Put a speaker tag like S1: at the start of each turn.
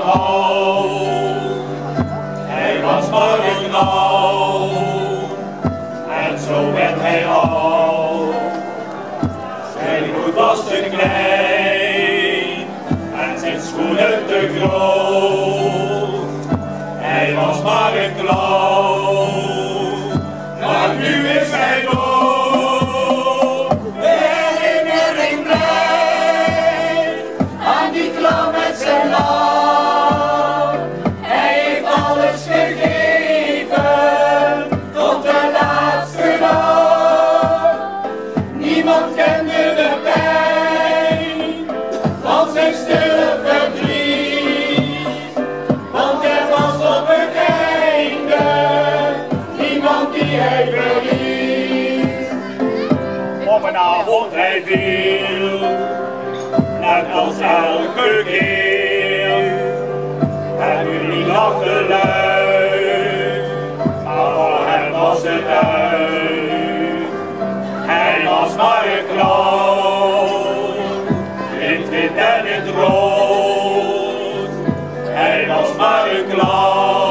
S1: hoog. Hij was maar een knauw, en zo werd hij oud. Zijn hoed was te klein, en zijn schoenen te groot. Hij was maar een clown, maar nu is hij dood.
S2: De herinnering blijft aan die clown met zijn lach. Hij heeft alles gegeven tot de laatste dag. Niemand kende de pijn van zijn stille verdriet, want er was op het einde niemand die hij verliet.
S1: Op een avond hij viel, net als elke keer. Het publiek lachte luid, maar voor hem was het uit. Hij was maar een clown, in het wit en in het rood. Hij was maar een clown.